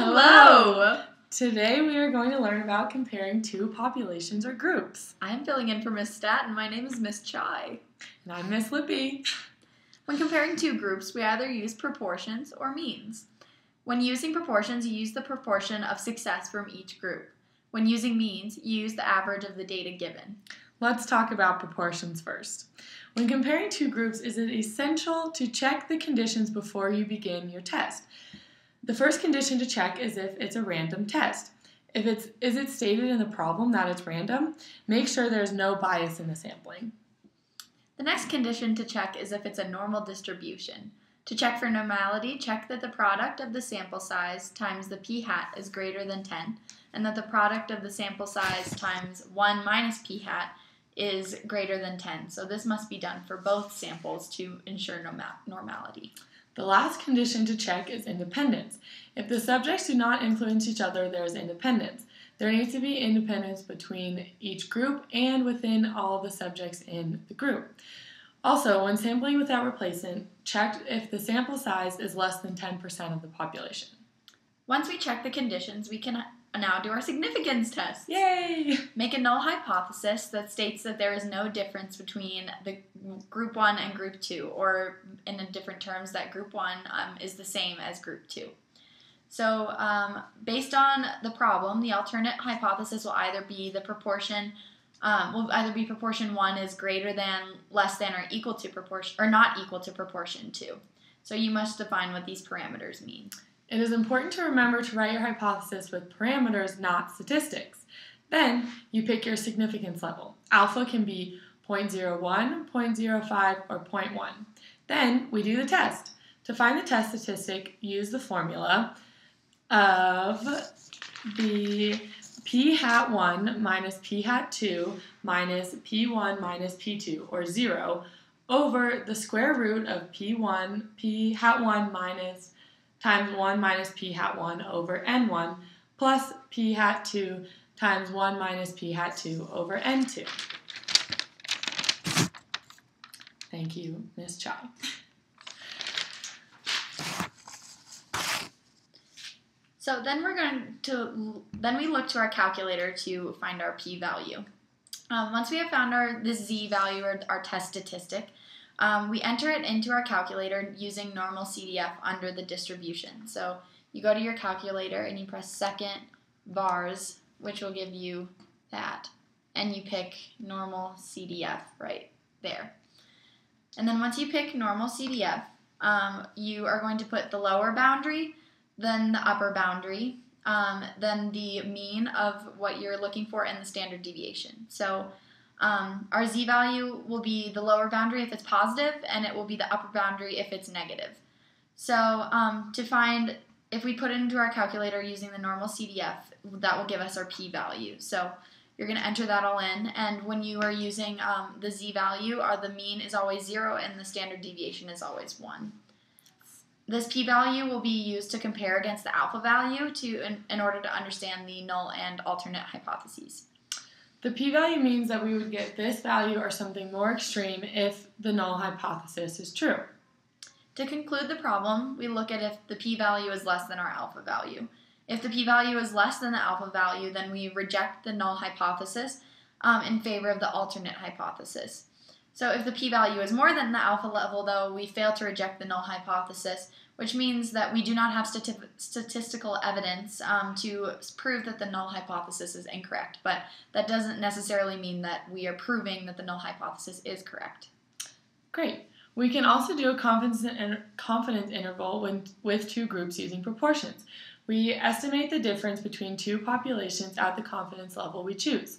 Hello! Today we are going to learn about comparing two populations or groups. I'm filling in for Miss Stat, and my name is Miss Chai. And I'm Miss Lippy. When comparing two groups, we either use proportions or means. When using proportions, you use the proportion of success from each group. When using means, you use the average of the data given. Let's talk about proportions first. When comparing two groups, is it essential to check the conditions before you begin your test? The first condition to check is if it's a random test. Is it stated in the problem that it's random? Make sure there's no bias in the sampling. The next condition to check is if it's a normal distribution. To check for normality, check that the product of the sample size times the p-hat is greater than 10, and that the product of the sample size times 1 minus p-hat is greater than 10. So this must be done for both samples to ensure normality. The last condition to check is independence. If the subjects do not influence each other, there is independence. There needs to be independence between each group and within all the subjects in the group. Also, when sampling without replacement, check if the sample size is less than 10% of the population. Once we check the conditions, we can now do our significance test. Yay! Make a null hypothesis that states that there is no difference between the group 1 and group 2, or in different terms, that group 1 is the same as group 2. So based on the problem, the alternate hypothesis will either be proportion 1 is greater than, less than, or equal to proportion, or not equal to proportion 2. So you must define what these parameters mean. It is important to remember to write your hypothesis with parameters, not statistics. Then you pick your significance level. Alpha can be 0.01, 0.05, or 0.1. Then we do the test. To find the test statistic, use the formula of the p-hat 1 minus p-hat 2 minus p1 minus p2, or 0, over the square root of p-hat 1 minus times 1 minus p-hat 1 over n1 plus p-hat 2 times 1 minus p-hat 2 over n2. Thank you, Miss Chai. So then we look to our calculator to find our p-value. Once we have found this z-value, or our test statistic, we enter it into our calculator using normal CDF under the distribution. So you go to your calculator and you press second vars, which will give you that, and you pick normal CDF right there. And then once you pick normal CDF, you are going to put the lower boundary, then the upper boundary, then the mean of what you're looking for, and the standard deviation. So our z-value will be the lower boundary if it's positive, and it will be the upper boundary if it's negative. So to find, if we put it into our calculator using the normal CDF, that will give us our p-value. So you're going to enter that all in, and when you are using the z-value, the mean is always 0 and the standard deviation is always 1. This p-value will be used to compare against the alpha value in order to understand the null and alternate hypotheses. The p-value means that we would get this value or something more extreme if the null hypothesis is true. To conclude the problem, we look at if the p-value is less than our alpha value. If the p-value is less than the alpha value, then we reject the null hypothesis in favor of the alternate hypothesis. So if the p-value is more than the alpha level, though, we fail to reject the null hypothesis, which means that we do not have statistical evidence to prove that the null hypothesis is incorrect. But that doesn't necessarily mean that we are proving that the null hypothesis is correct. Great. We can also do a confidence interval with two groups using proportions. We estimate the difference between two populations at the confidence level we choose.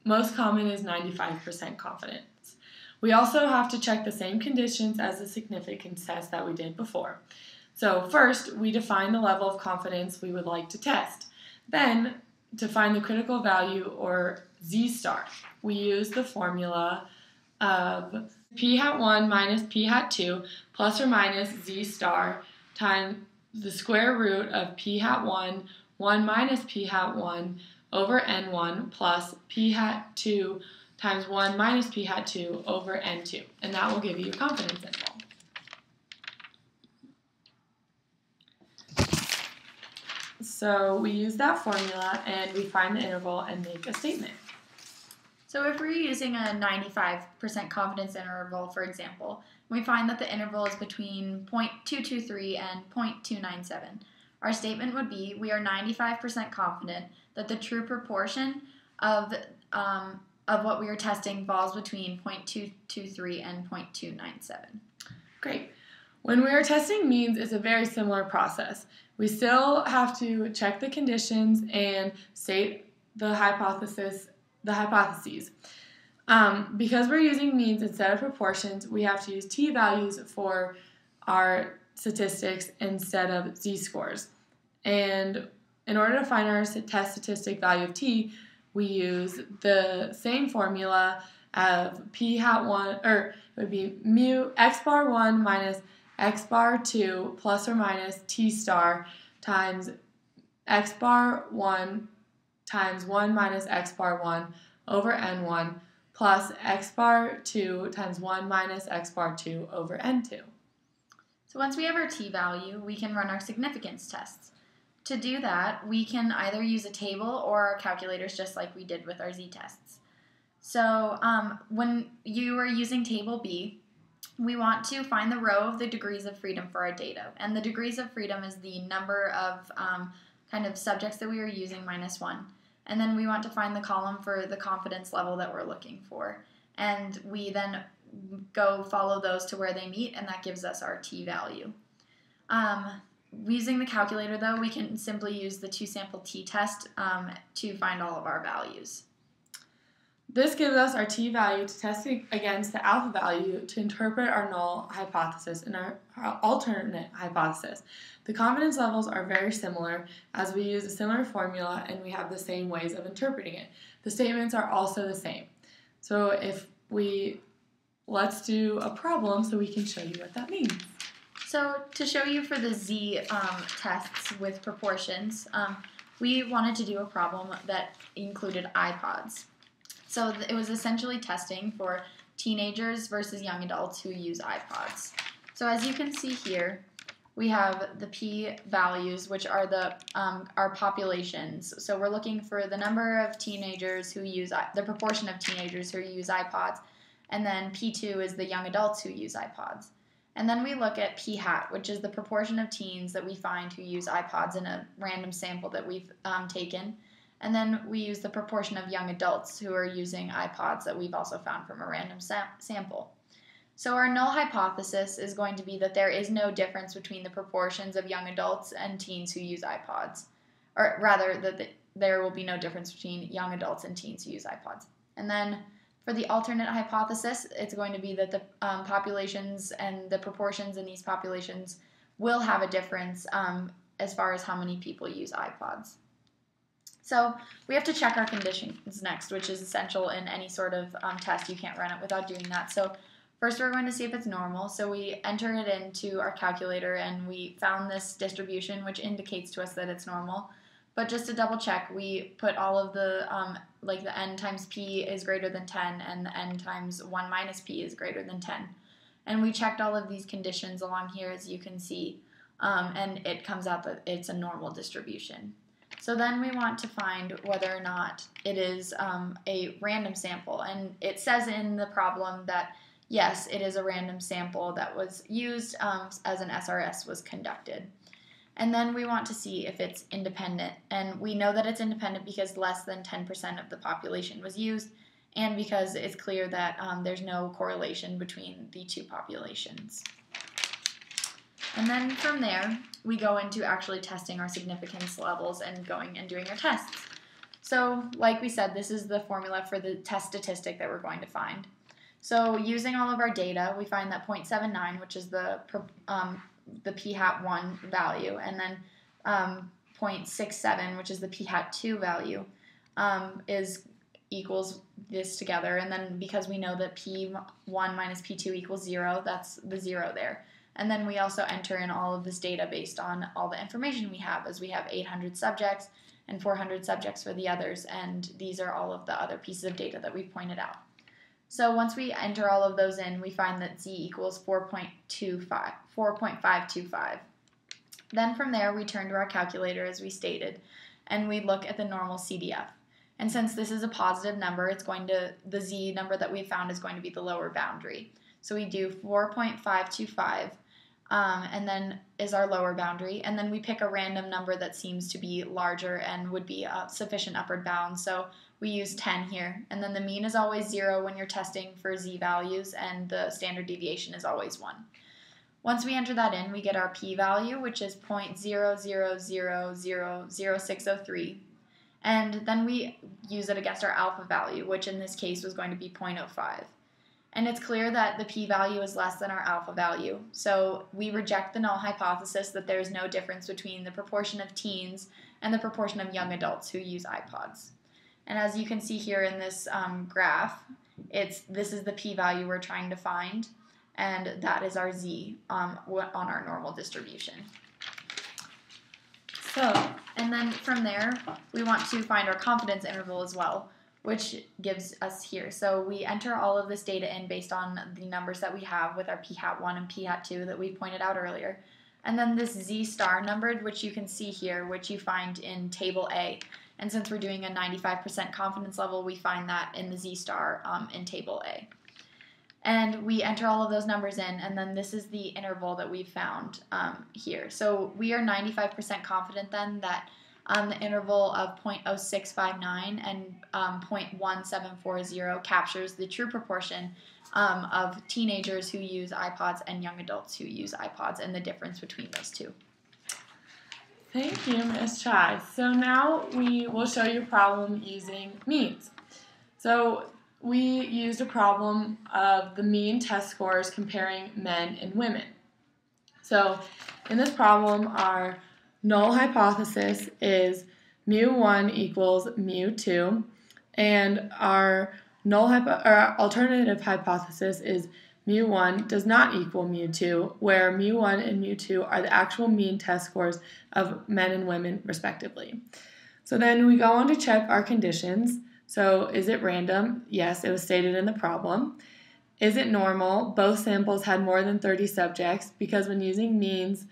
Most common is 95% confidence. We also have to check the same conditions as the significance test that we did before. So first, we define the level of confidence we would like to test. Then, to find the critical value, or z-star, we use the formula of p-hat 1 minus p-hat 2 plus or minus z-star times the square root of p-hat 1, 1 minus p-hat 1 over n1 plus p-hat 2 times 1 minus p-hat 2 over n2. And that will give you your confidence interval. So we use that formula and we find the interval and make a statement. So if we're using a 95% confidence interval, for example, we find that the interval is between 0.223 and 0.297. Our statement would be, we are 95% confident that the true proportion of what we are testing falls between 0.223 and 0.297. Great. When we are testing means, it's a very similar process. We still have to check the conditions and state the hypotheses. Because we're using means instead of proportions, we have to use t-values for our statistics instead of z-scores. And in order to find our test statistic value of t, we use the same formula of p hat 1, or it would be mu x bar 1 minus x bar 2 plus or minus t star times x bar 1 times 1 minus x bar 1 over n1 plus x bar 2 times 1 minus x bar 2 over n2. So once we have our t-value, we can run our significance tests. To do that, we can either use a table or our calculators just like we did with our z-tests. So when you are using table B, we want to find the row of the degrees of freedom for our data. And the degrees of freedom is the number of kind of subjects that we are using minus 1. And then we want to find the column for the confidence level that we're looking for. And we then go follow those to where they meet, and that gives us our t-value. Using the calculator, though, we can simply use the two-sample t-test to find all of our values. This gives us our t-value to test against the alpha value to interpret our null hypothesis and our alternate hypothesis. The confidence levels are very similar as we use a similar formula and we have the same ways of interpreting it. The statements are also the same. So let's do a problem so we can show you what that means. So to show you for the z tests with proportions, we wanted to do a problem that included iPods. So it was essentially testing for teenagers versus young adults who use iPods. So as you can see here, we have the p-values, which are our populations. So we're looking for the number of teenagers who use, the proportion of teenagers who use iPods, and then p2 is the young adults who use iPods. And then we look at p-hat, which is the proportion of teens that we find who use iPods in a random sample that we've taken. And then we use the proportion of young adults who are using iPods that we've also found from a random sample. So our null hypothesis is going to be that there is no difference between the proportions of young adults and teens who use iPods. Or rather, that there will be no difference between young adults and teens who use iPods. And then for the alternate hypothesis, it's going to be that the populations and the proportions in these populations will have a difference as far as how many people use iPods. So we have to check our conditions next, which is essential in any sort of test. You can't run it without doing that. So first we're going to see if it's normal. So we enter it into our calculator and we found this distribution which indicates to us that it's normal. But just to double check, we put all of the, like the n times p is greater than 10 and the n times 1 minus p is greater than 10. And we checked all of these conditions along here, as you can see, and it comes out that it's a normal distribution. So then we want to find whether or not it is a random sample. And it says in the problem that, yes, it is a random sample that was used as an SRS was conducted. And then we want to see if it's independent. And we know that it's independent because less than 10% of the population was used, and because it's clear that there's no correlation between the two populations. And then from there, we go into actually testing our significance levels and going and doing our tests. So like we said, this is the formula for the test statistic that we're going to find. So using all of our data, we find that 0.79, which is the p-hat 1 value, and then 0.67, which is the p-hat 2 value, equals this together. And then because we know that p1 minus p2 equals 0, that's the 0 there. And then we also enter in all of this data based on all the information we have, as we have 800 subjects and 400 subjects for the others, and these are all of the other pieces of data that we've pointed out. So once we enter all of those in, we find that z equals 4.525. Then from there, we turn to our calculator, as we stated, and we look at the normal CDF. And since this is a positive number, the Z number that we found is going to be the lower boundary. So we do 4.525, and then is our lower boundary. And then we pick a random number that seems to be larger and would be a sufficient upward bound. So we use 10 here. And then the mean is always 0 when you're testing for Z values, and the standard deviation is always 1. Once we enter that in, we get our p-value, which is 0.00000603. And then we use it against our alpha value, which in this case was going to be 0.05. And it's clear that the p-value is less than our alpha value. So we reject the null hypothesis that there is no difference between the proportion of teens and the proportion of young adults who use iPods. And as you can see here in this graph, this is the p-value we're trying to find, and that is our z on our normal distribution. And then from there, we want to find our confidence interval as well, which gives us here. So we enter all of this data in based on the numbers that we have with our p-hat1 and p-hat2 that we pointed out earlier. And then this z star numbered, which you can see here, which you find in table A. And since we're doing a 95% confidence level, we find that in the z star in table A. And we enter all of those numbers in, and then this is the interval that we've found here. So we are 95% confident then that the interval of 0.0659 and 0.1740 captures the true proportion of teenagers who use iPods and young adults who use iPods, and the difference between those two. Thank you, Ms. Chai. So now we will show you a problem using means. So we used a problem of the mean test scores comparing men and women. So in this problem, our null hypothesis is mu1 equals mu2, and our alternative hypothesis is mu1 does not equal mu2, where mu1 and mu2 are the actual mean test scores of men and women, respectively. So then we go on to check our conditions. So is it random? Yes, it was stated in the problem. Is it normal? Both samples had more than 30 subjects, because when using means,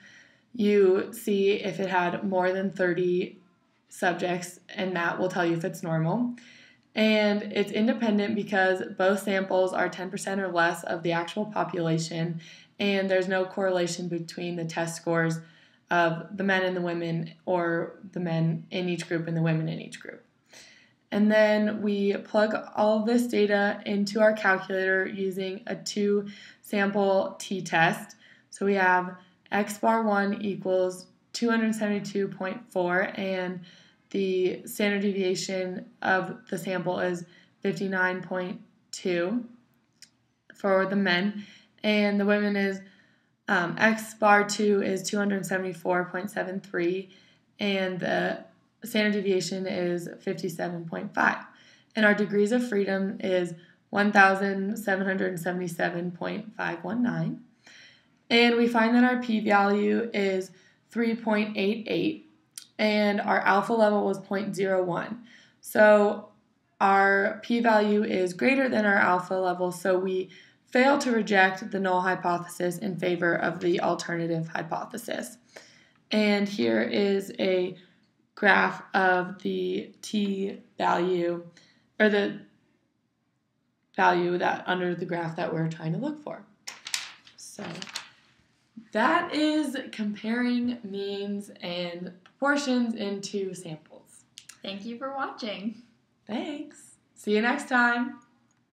you see if it had more than 30 subjects, and that will tell you if it's normal. And it's independent because both samples are 10% or less of the actual population, and there's no correlation between the test scores of the men and the women, or the men in each group and the women in each group. And then we plug all of this data into our calculator using a 2-sample t-test. So we have x bar 1 equals 272.4, and the standard deviation of the sample is 59.2 for the men, and the women is x bar 2 is 274.73, and the standard deviation is 57.5. And our degrees of freedom is 1,777.519. And we find that our p-value is 3.88, and our alpha level was 0.01. So our p-value is greater than our alpha level, so we fail to reject the null hypothesis in favor of the alternative hypothesis. And here is a graph of the t-value, or the value that under the graph that we're trying to look for. So that is comparing means and proportions in two samples. Thank you for watching. Thanks. See you next time.